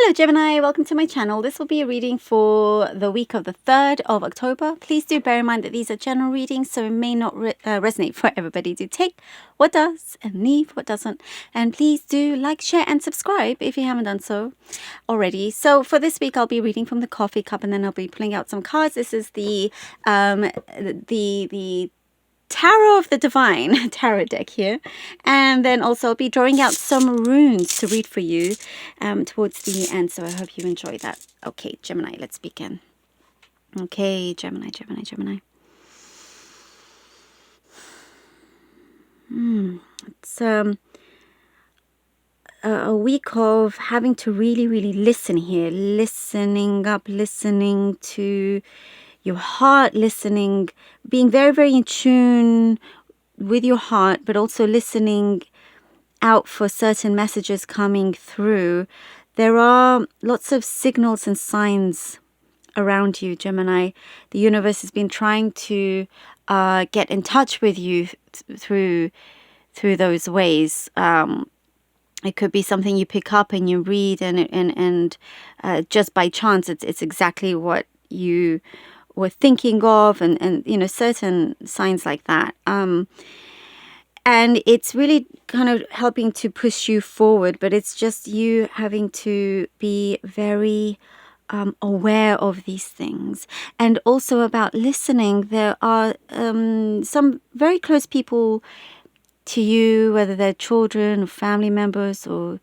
Hello Gemini, welcome to my channel. This will be a reading for the week of the 3rd of October. Please do bear in mind that these are general readings, so it may not resonate for everybody. Do take what does and leave what doesn't. And please do like, share and subscribe if you haven't done so already. So for this week, I'll be reading from the coffee cup and then I'll be pulling out some cards. This is the Tarot of the Divine tarot deck here, and then also I'll be drawing out some runes to read for you towards the end, so I hope you enjoy that. Okay, Gemini, let's begin. Okay, Gemini. It's a week of having to really listen here, listening to your heart, being very in tune with your heart, but also listening out for certain messages coming through. There are lots of signals and signs around you, Gemini. The universe has been trying to get in touch with you through those ways. It could be something you pick up and you read, and just by chance, it's exactly what you were thinking of, and you know, certain signs like that. And it's really kind of helping to push you forward, but it's just you having to be very aware of these things. And also about listening, there are some very close people to you, whether they're children or family members or,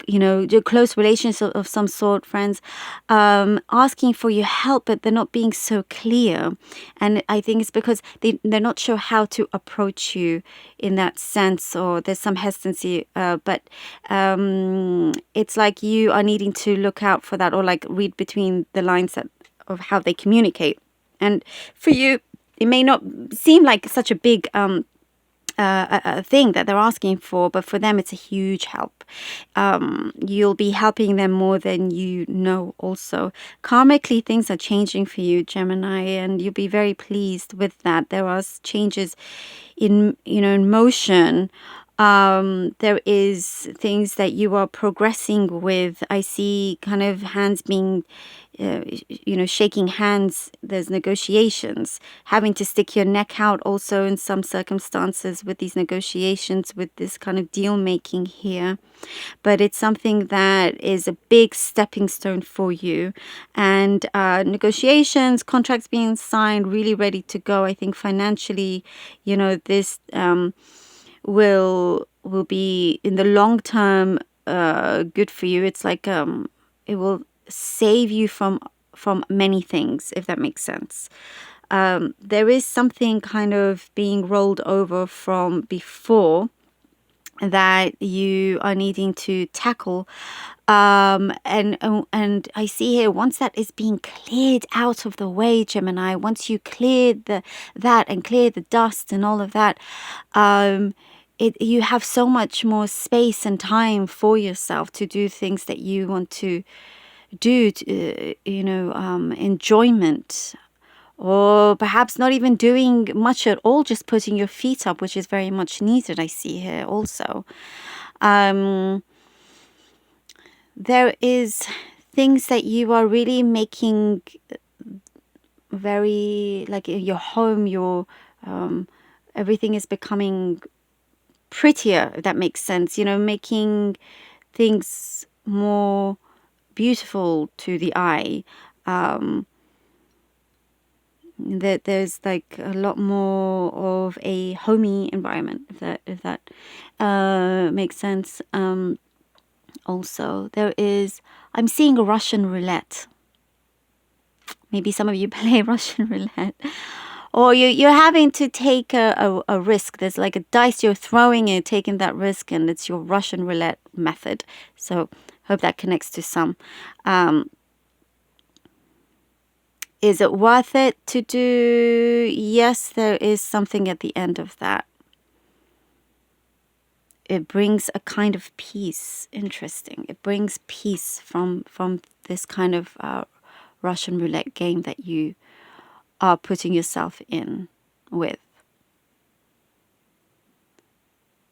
you know, your close relations of some sort, friends, asking for your help, but they're not being so clear. And I think it's because they're not sure how to approach you in that sense, or there's some hesitancy, but it's like you are needing to look out for that, or like read between the lines of how they communicate. And for you, it may not seem like such a big a thing that they're asking for, but for them it's a huge help. You'll be helping them more than you know. Also, karmically, things are changing for you, Gemini, and you'll be very pleased with that. There are changes in motion. There is things that you are progressing with. I see kind of hands being shaking hands. There's negotiations, having to stick your neck out also in some circumstances with these negotiations, with this kind of deal making here. But it's something that is a big stepping stone for you, and negotiations, contracts being signed, really ready to go. I think financially, this will be in the long term good for you. It's like it will save you from many things, if that makes sense. There is something kind of being rolled over from before that you are needing to tackle, and I see here, once that is being cleared out of the way, Gemini, once you cleared that and cleared the dust and all of that, you have so much more space and time for yourself to do things that you want to do, enjoyment, or perhaps not even doing much at all, just putting your feet up, which is very much needed, I see here also. There is things that you are really making very, like your home, everything is becoming prettier, if that makes sense, making things more beautiful to the eye. That there's like a lot more of a homey environment, if that makes sense. Also, I'm seeing a Russian roulette. Maybe some of you play Russian roulette, or you're having to take a risk. There's like a dice you're throwing and taking that risk, and it's your Russian roulette method. So hope that connects to some. Is it worth it to do? Yes, there is something at the end of that. It brings a kind of peace. Interesting. It brings peace from this kind of Russian roulette game that you are putting yourself in with.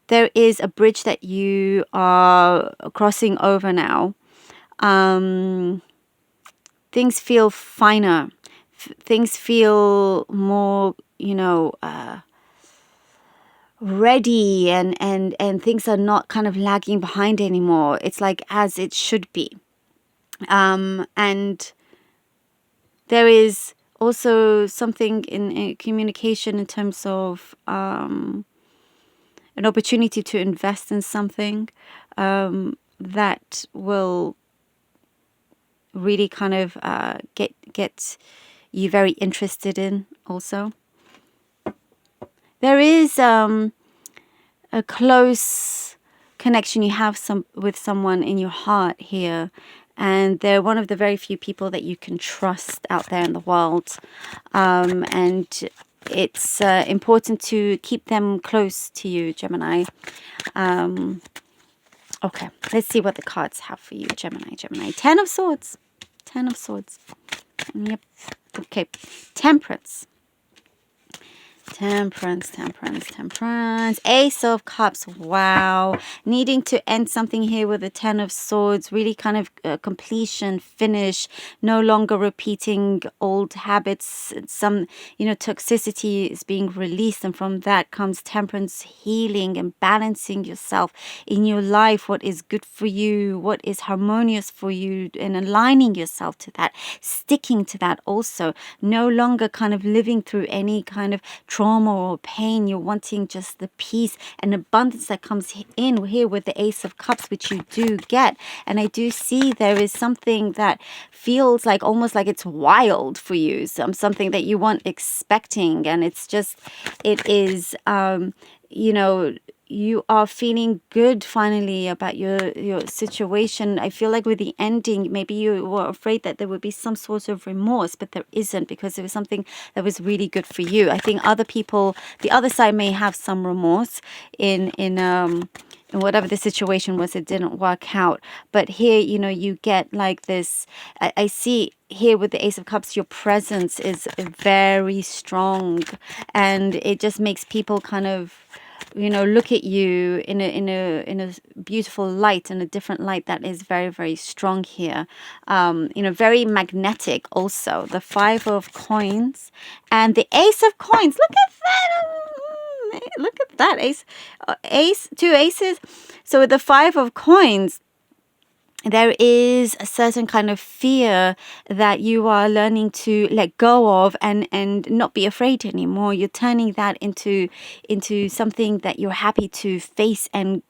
There is a bridge that you are crossing over now. things feel finer. Things feel more, ready, and things are not kind of lagging behind anymore. It's like as it should be. And there is also something in communication in terms of an opportunity to invest in something that will really kind of get you very interested in also. There is a close connection you have with someone in your heart here, and they're one of the very few people that you can trust out there in the world, and it's important to keep them close to you, Gemini. Okay, let's see what the cards have for you, Gemini. 10 of Swords. 10 of Swords. Yep. Okay. Temperance. Temperance. Ace of Cups. Wow. Needing to end something here with the 10 of Swords. Really kind of completion, finish. No longer repeating old habits. Some, toxicity is being released. And from that comes temperance, healing, and balancing yourself in your life. What is good for you? What is harmonious for you? And aligning yourself to that. Sticking to that also. No longer kind of living through any kind of trauma or pain. You're wanting just the peace and abundance that comes in here with the Ace of Cups, which you do get. And I do see there is something that feels like almost like it's wild for you, something that you weren't expecting. And it is, you are feeling good finally about your situation. I feel like with the ending, maybe you were afraid that there would be some sort of remorse, but there isn't, because it was something that was really good for you. I think other people, the other side, may have some remorse in whatever the situation was, it didn't work out. But here, you get like this, I see here with the Ace of Cups, your presence is very strong, and it just makes people kind of, look at you in a beautiful light, in a different light that is very, very strong here. Very magnetic also. The 5 of Coins and the Ace of Coins. Look at that. Look at that. Ace, 2 aces. So with the 5 of Coins, there is a certain kind of fear that you are learning to let go of and not be afraid anymore. You're turning that into something that you're happy to face and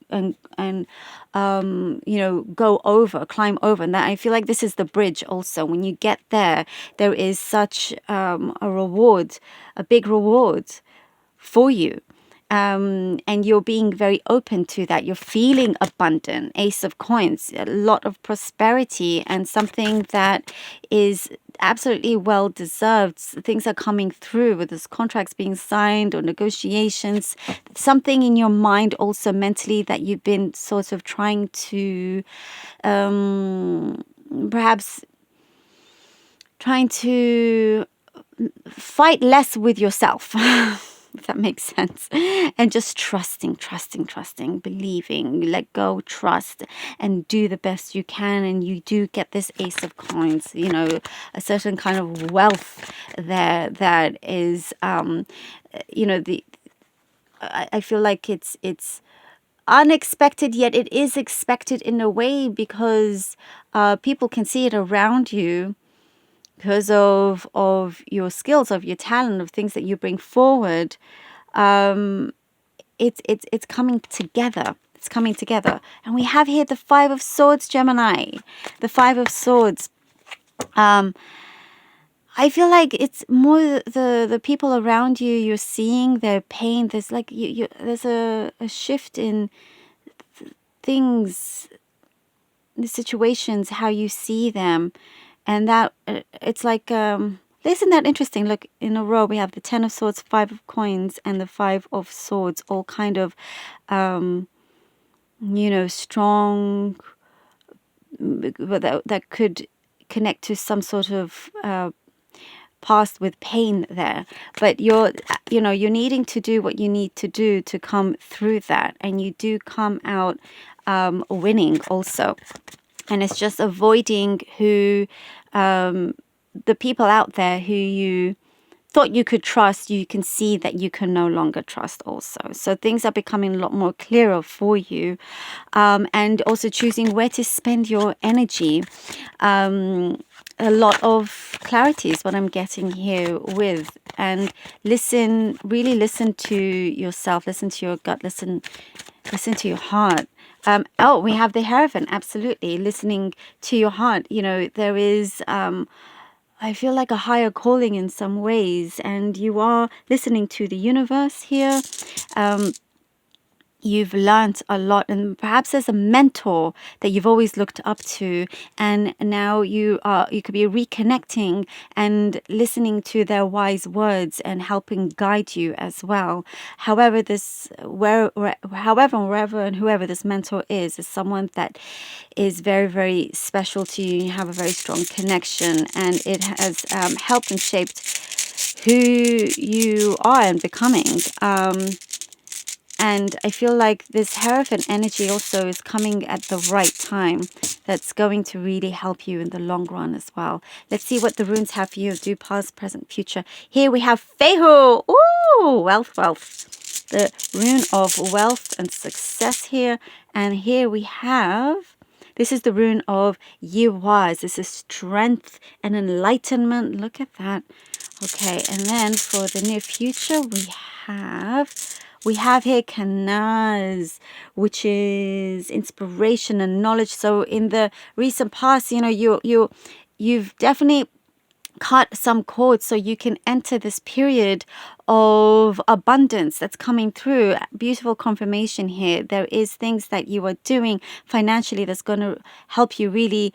go over, climb over. And that, I feel like this is the bridge also. When you get there, there is such a reward, a big reward for you. And you're being very open to that. You're feeling abundant. Ace of Coins, a lot of prosperity, and something that is absolutely well deserved. Things are coming through with these contracts being signed or negotiations. Something in your mind also mentally that you've been sort of trying to perhaps trying to fight less with yourself. If that makes sense. And just trusting, believing, let go, trust, and do the best you can. And you do get this Ace of Coins, a certain kind of wealth there that is, I feel like it's unexpected, yet it is expected in a way, because people can see it around you, because of your skills, of your talent, of things that you bring forward. It's coming together. It's coming together. And we have here the 5 of Swords, Gemini. The 5 of Swords. I feel like it's more the people around you. You're seeing their pain. There's like there's a shift in things, the situations, how you see them. And that it's like, isn't that interesting? Look, in a row we have the 10 of Swords, 5 of Coins, and the 5 of Swords, all kind of, strong, that could connect to some sort of past with pain there. But you're needing to do what you need to do to come through that, and you do come out winning also. And it's just avoiding the people out there who you thought you could trust. You can see that you can no longer trust also. So things are becoming a lot more clearer for you. And also choosing where to spend your energy. A lot of clarity is what I'm getting here with. And really listen to yourself, listen to your gut, listen to your heart. We have the Hierophant, absolutely. Listening to your heart. There is, I feel like a higher calling in some ways, and you are listening to the universe here. You've learned a lot, and perhaps there's a mentor that you've always looked up to, and now you could be reconnecting and listening to their wise words and helping guide you as well. However, wherever and whoever this mentor is someone that is very, very special to you. You have a very strong connection, and it has helped and shaped who you are and becoming. And I feel like this Hierophant energy also is coming at the right time. That's going to really help you in the long run as well. Let's see what the runes have for you. Do past, present, future. Here we have Fehu. Ooh, wealth. The rune of wealth and success here. And here we have... This is the rune of Yiwaz. This is strength and enlightenment. Look at that. Okay, and then for the near future, we have here Kanaz, which is inspiration and knowledge. So in the recent past, you've definitely cut some cords so you can enter this period of abundance that's coming through. Beautiful confirmation here. There is things that you are doing financially that's going to help you really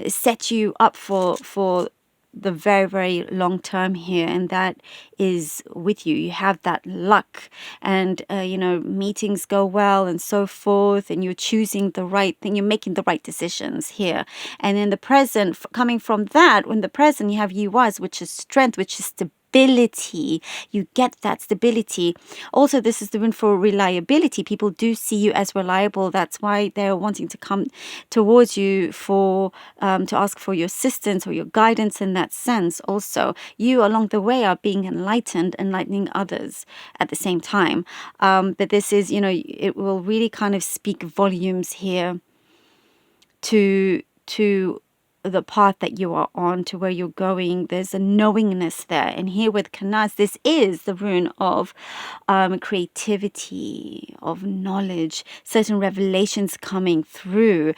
set you up for the very, very long term here, and that is with you. You have that luck, and meetings go well and so forth, and you're choosing the right thing, you're making the right decisions here. And in the present, coming from that, in the present you have you was, which is strength, which is stability. You get that stability. Also, this is the rune for reliability. People do see you as reliable. That's why they're wanting to come towards you for to ask for your assistance or your guidance in that sense. Also, you along the way are being enlightening others at the same time. But this is, it will really kind of speak volumes here to the path that you are on, to where you're going. There's a knowingness there. And here with Kanaz, this is the rune of creativity, of knowledge, certain revelations coming through.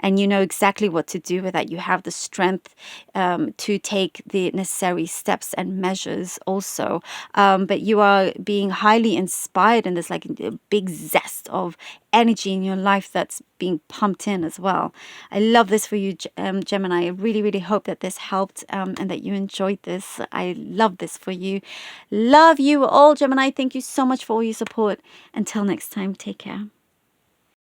And you know exactly what to do with that. You have the strength to take the necessary steps and measures also. But you are being highly inspired, and there's like a big zest of energy in your life that's being pumped in as well. I love this for you, Gemini. I really, really hope that this helped and that you enjoyed this. I love this for you. Love you all, Gemini. Thank you so much for all your support. Until next time, take care.